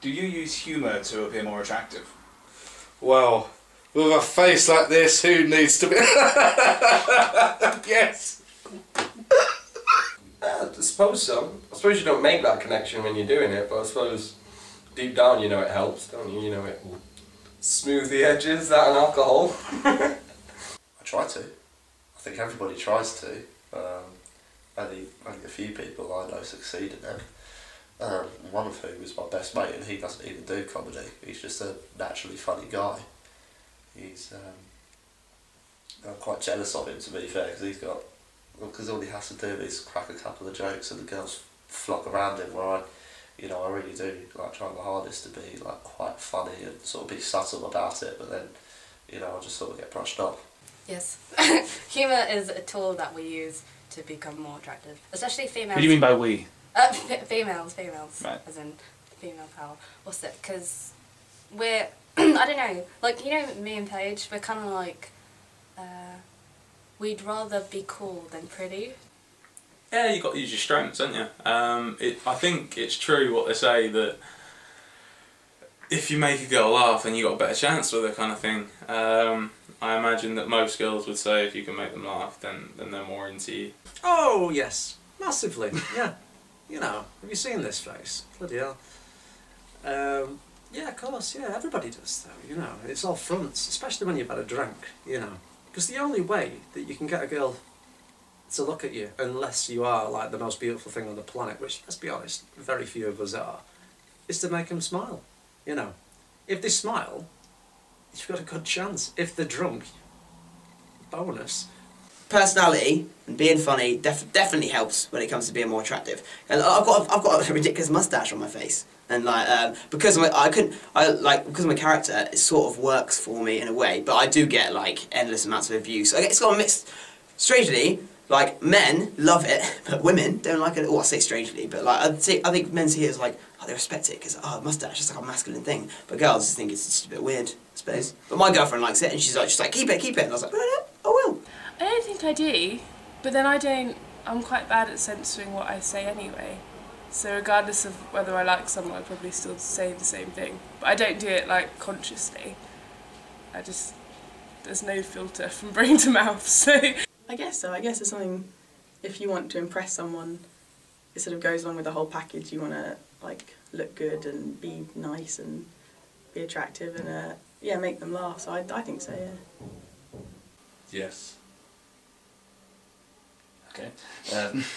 Do you use humour to appear more attractive? Well, with a face like this, who needs to be... Yes! I suppose so. I suppose you don't make that connection when you're doing it, but I suppose deep down you know it helps, don't you? You know it will smooth the edges, that and alcohol. I try to. I think everybody tries to. Only a few people I know succeed in it. One of whom is my best mate, and he doesn't even do comedy. He's just a naturally funny guy. I'm quite jealous of him, to be fair, because all he has to do is crack a couple of jokes and the girls flock around him, where I really do like try my hardest to be like quite funny and sort of be subtle about it, but then I just sort of get brushed off. Yes. Humour is a tool that we use to become more attractive, especially females. What do you mean by we? Females, right. As in female power. What's it? Because we're, I don't know, like, me and Paige, we're kind of like, we'd rather be cool than pretty. Yeah, you've got to use your strengths, haven't you? I think it's true what they say, that if you make a girl laugh, then you got a better chance with her, kind of thing. I imagine that most girls would say if you can make them laugh, then they're more into you. Oh yes, massively. Yeah, have you seen this face? Bloody hell. Yeah, of course. Yeah, everybody does though. It's all fronts, especially when you've had a drink. Because the only way that you can get a girl to look at you, unless you are like the most beautiful thing on the planet, which, let's be honest, very few of us are, is to make them smile. If they smile, you've got a good chance. If they're drunk, bonus. Personality and being funny definitely helps when it comes to being more attractive. And I've got a ridiculous mustache on my face, and because of my character, it sort of works for me in a way. But I do get like endless amounts of abuse. It's got a mixed. Strangely, like, men love it, but women don't like it. Oh, I say strangely, but like I think men see it as like, they respect it because mustache is like a masculine thing. But girls just think it's just a bit weird, I suppose. But my girlfriend likes it, and she's like keep it, and I was like, I will. I don't think I do, but then I'm quite bad at censoring what I say anyway. So regardless of whether I like someone, I'd probably still say the same thing. But I don't do it like consciously. There's no filter from brain to mouth, so. I guess so. I guess it's something, if you want to impress someone, it sort of goes along with the whole package. You want to like look good and be nice and be attractive and yeah, make them laugh. So I think so, yeah. Yes. Okay.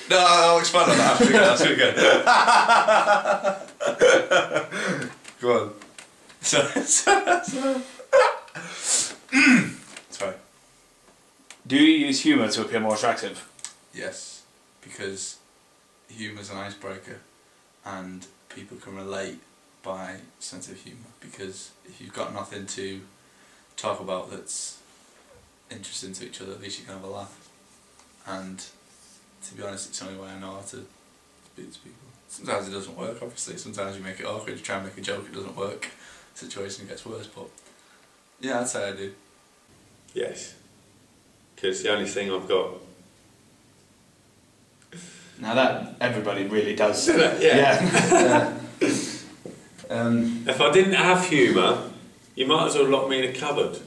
No, I'll expand on that after we go. Go on. Sorry. Do you use humour to appear more attractive? Yes, because humour's an icebreaker and people can relate by sense of humour, because if you've got nothing to talk about that's interesting to each other, at least you can have a laugh. And to be honest, it's the only way I know how to speak to people. Sometimes it doesn't work, obviously. Sometimes you make it awkward, you try and make a joke, it doesn't work. The situation gets worse, but yeah, I'd say I do. Yes, because the only thing I've got. Now that everybody really does. Yeah. If I didn't have humour, you might as well lock me in a cupboard.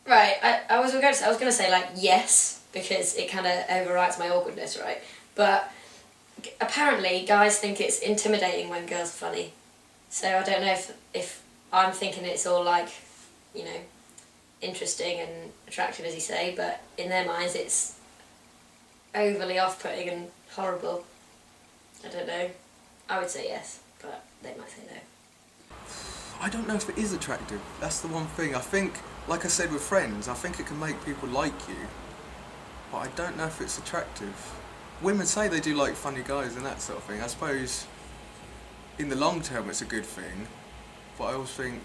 Right, I was going to say like yes, because it kind of overrides my awkwardness, right? But apparently guys think it's intimidating when girls are funny. So I don't know if I'm thinking it's all like, interesting and attractive, as you say, but in their minds it's overly off-putting and horrible. I don't know. I would say yes, but they might say no. I don't know if it is attractive. That's the one thing. I think, like I said with friends, I think it can make people like you, but I don't know if it's attractive. Women say they do like funny guys and that sort of thing. I suppose in the long term it's a good thing, but I always think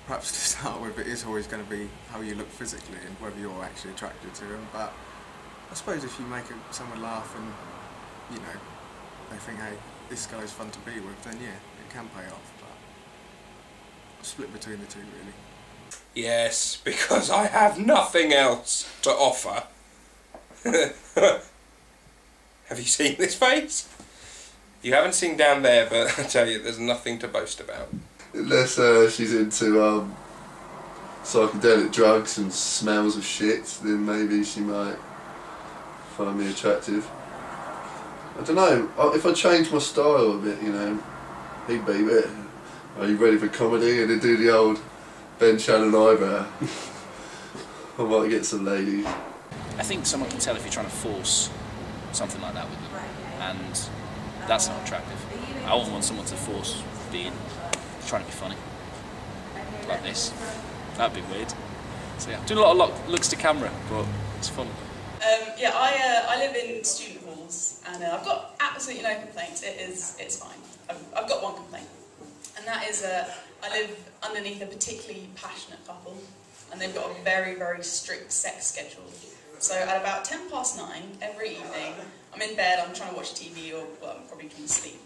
perhaps to start with it is always going to be how you look physically and whether you're actually attracted to them. But I suppose if you make someone laugh and they think, hey, this guy's fun to be with, then yeah, it can pay off. But split between the two, really. Yes, because I have nothing else to offer. Have you seen this face? You haven't seen down there, but I tell you, there's nothing to boast about. Unless she's into psychedelic drugs and smells of shit, then maybe she might find me attractive. I don't know, if I change my style a bit, you know, hey baby, are you ready for comedy? And then do the old Ben Shannon eyebrow. I might get some ladies. I think someone can tell if you're trying to force something like that with them, and that's not attractive. I wouldn't want someone to force trying to be funny, like this. That'd be weird. So yeah, doing a lot of looks to camera, but it's fun. Yeah, I live in student halls, and I've got absolutely no complaints. It's fine. I've got one complaint, and that is I live underneath a particularly passionate couple, and they've got a very, very strict sex schedule. So at about 9:10 every evening, I'm in bed, I'm trying to watch TV, or well, I'm probably trying to sleep,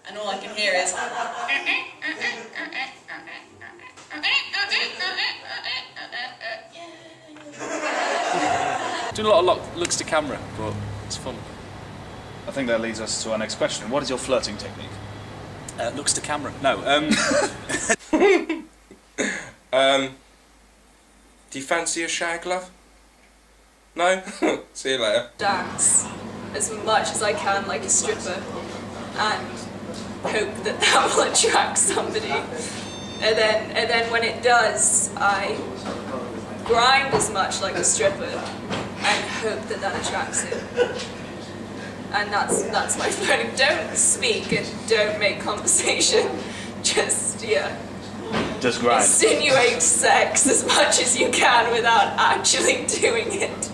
and all I can hear is Doing a lot of looks to camera, but it's fun. I think that leads us to our next question. What is your flirting technique? Looks to camera. No. Do you fancy a shag, love? No? See you later. Dance as much as I can like a stripper and hope that that will attract somebody. And then when it does, I grind as much like a stripper and hope that that attracts him. And that's my flirting. Don't speak and don't make conversation. Just Just grind. insinuate sex as much as you can without actually doing it.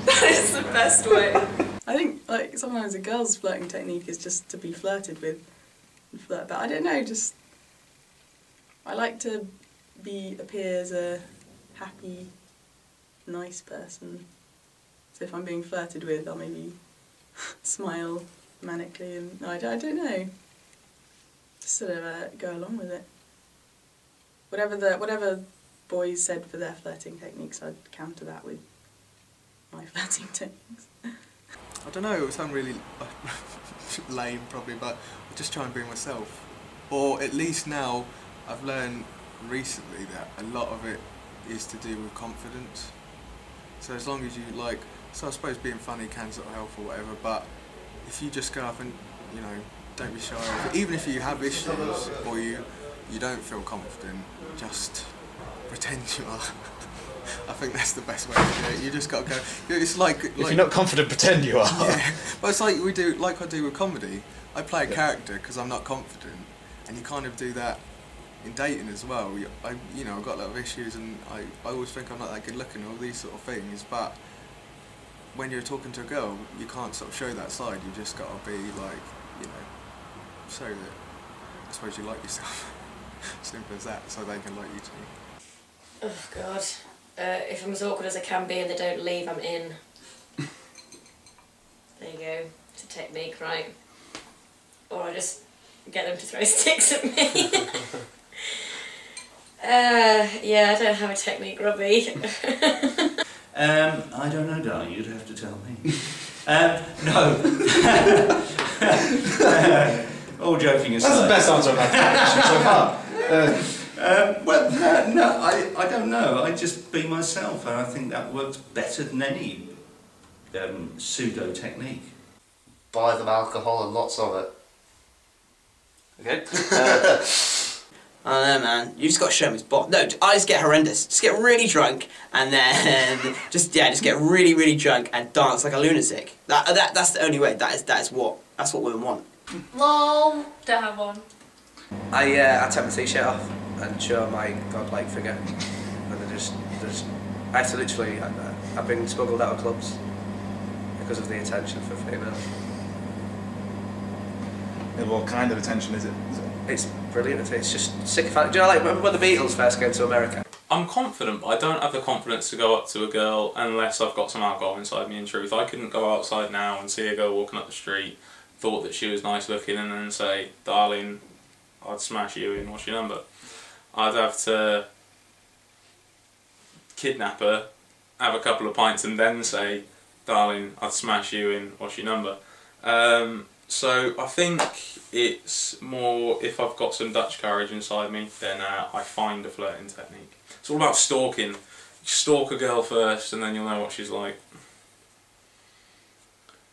That is the best way. I think like sometimes a girl's flirting technique is just to be flirted with and flirt, but I don't know, just I like to appear as a happy, nice person. So if I'm being flirted with, I'll maybe smile manically, and I don't know, just sort of go along with it. Whatever boys said for their flirting techniques, I'd counter that with my flirting techniques. I don't know, it would sound really lame probably, but I just try and be myself. Or at least now I've learned recently that a lot of it is to do with confidence. So as long as you so I suppose being funny can sort of help or whatever, but if you just go up and, you know, don't be shy, even if you have issues or you don't feel confident, just pretend you are. I think that's the best way to do it. You just got to go. It's like if you're not confident, pretend you are. Yeah, but it's like I do with comedy. I play a character because I'm not confident, and you kind of do that in dating as well. I've got a lot of issues, and I always think I'm not that good looking, all these sort of things. But when you're talking to a girl, you can't sort of show that side. You just got to be like, you know, show that I suppose you like yourself. Simple as that, so they can like you too. Oh God. If I'm as awkward as I can be and they don't leave, I'm in. There you go. It's a technique, right? Or I just get them to throw sticks at me. Yeah, I don't have a technique, Robbie. I don't know, darling. You'd have to tell me. No. All joking aside. That's the best answer I've had so far. Well, no, I don't know. I just be myself, and I think that works better than any pseudo technique. Buy them alcohol and lots of it. Okay. I don't know, man. You just got to show me his bot. No, I just get horrendous. Just get really drunk, and then just get really, really drunk and dance like a lunatic. That's the only way. That's what women want. Lol. Don't have one. I take my t-shirt off and show my godlike figure, and I have to literally. I've been smuggled out of clubs because of the attention for females. What kind of attention is it? It's brilliant. It's just sycophantic. Do you know, like when the Beatles first came to America? I'm confident, but I don't have the confidence to go up to a girl unless I've got some alcohol inside me. In truth, I couldn't go outside now and see a girl walking up the street, thought that she was nice looking, and then say, "Darling, I'd smash you in. What's your number?" I'd have to kidnap her, have a couple of pints, and then say, darling, I'd smash you in, what's your number? So I think it's more, if I've got some Dutch courage inside me, then I find a flirting technique. It's all about stalking. You stalk a girl first and then you'll know what she's like.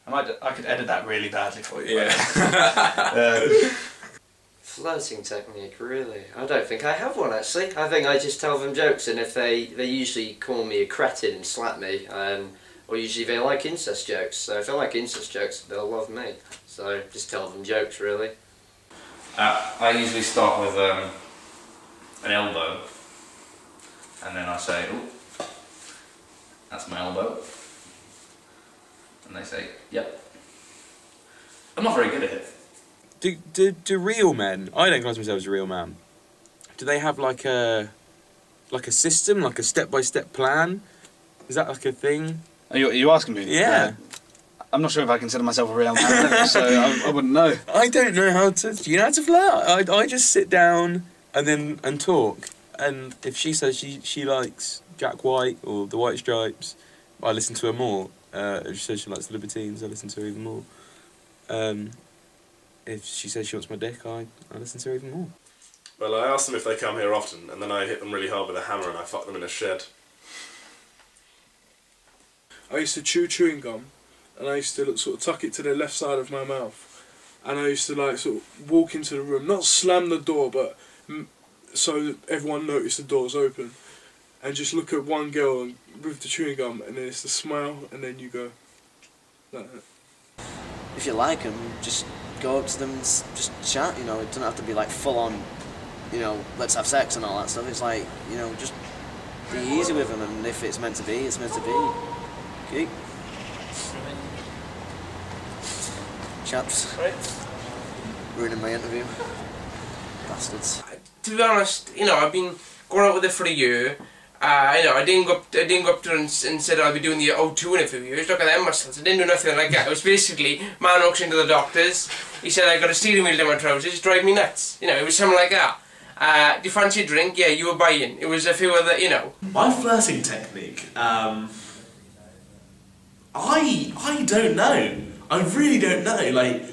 I could edit that really badly for you. Yeah. Flirting technique, really? I don't think I have one actually. I think I just tell them jokes, and if they usually call me a cretin and slap me, or usually they like incest jokes. So if they like incest jokes, they'll love me. So just tell them jokes, really. I usually start with an elbow, and then I say, "Oh, that's my elbow," and they say, "Yep." I'm not very good at it. Do real men? I don't class myself as a real man. Do they have like a system, like a step-by-step plan? Is that like a thing? Are you asking me? Yeah. I'm not sure if I consider myself a real man, so I wouldn't know. I don't know how to. Do you know how to flirt? I just sit down and talk. And if she says she likes Jack White or the White Stripes, I listen to her more. If she says she likes the Libertines, I listen to her even more. If she says she wants my dick, I listen to her even more. Well, I ask them if they come here often, and then I hit them really hard with a hammer and I fuck them in a shed. I used to chew chewing gum, and I used to sort of tuck it to the left side of my mouth, and I used to like sort of walk into the room, not slam the door, but so that everyone noticed the door's open, and just look at one girl and, with the chewing gum, and then it's the smile, and then you go like that. If you like them, just go up to them and just chat, you know. It doesn't have to be like full on, you know, let's have sex and all that stuff. It's like, you know, just be easy with them, and if it's meant to be, it's meant to be. Okay. Chaps. Ruining my interview. Bastards. To be honest, you know, I've been going out with her for a year. You know, I didn't go up to her and said I'll be doing the O2 in a few years. Look at them muscles. I didn't do nothing like that. It was basically, man walks into the doctor's. He said I got a steering wheel down my trousers. Drive me nuts. You know, it was something like that. Do you fancy a drink? Yeah, you were buying. It was a few other, you know. My flirting technique. I don't know. I really don't know. Like,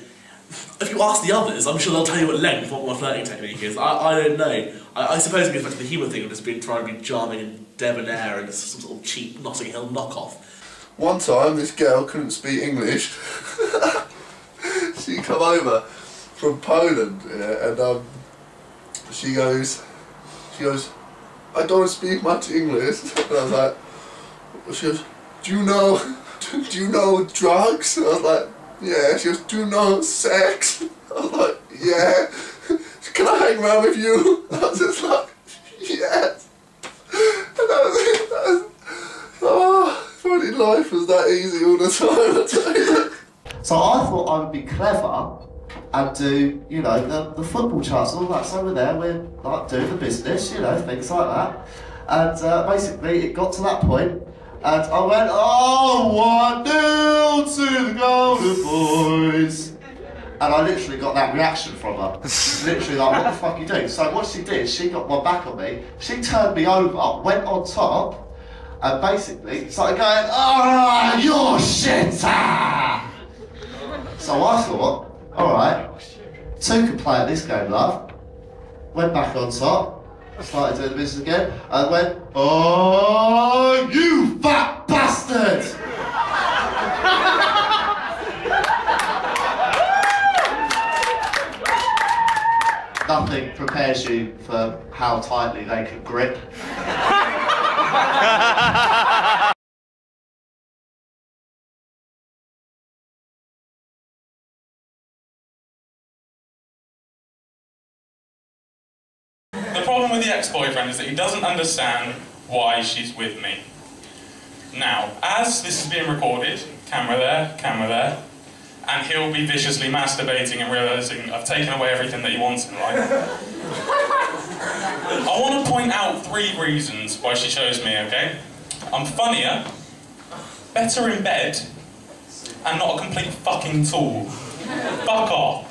if you ask the others, I'm sure they'll tell you at length what my flirting technique is. I don't know. I suppose it goes back to the humour thing of just trying to be charming and debonair and some sort of cheap Notting Hill knockoff. One time, this girl couldn't speak English. She come over from Poland, yeah, and she goes, I don't speak much English. And I was like, she goes, do you know drugs? And I was like, yeah. She goes, do you know sex? I was like, yeah. Can I hang around with you? I was just like, yes. And that was it. Oh, if only life was that easy all the time, I tell you. So I thought I would be clever and do, you know, the football charts and all that. So we're there, we're like doing the business, you know, things like that. And basically it got to that point, and I went, oh, 1-0 to the Golden Boys. And I literally got that reaction from her. Literally like, what the fuck are you doing? So what she did, she got my back on me, she turned me over, went on top, and basically started going, oh, you're shit! So I thought, alright, two can play at this game, love. Went back on top, started doing the business again, and went, oh, you fat bastard! Nothing prepares you for how tightly they can grip. The problem with the ex-boyfriend is that he doesn't understand why she's with me. Now, as this is being recorded, camera there, and he'll be viciously masturbating and realising I've taken away everything that he wants in life. I want to point out 3 reasons why she chose me, okay? I'm funnier, better in bed, and not a complete fucking tool. Fuck off.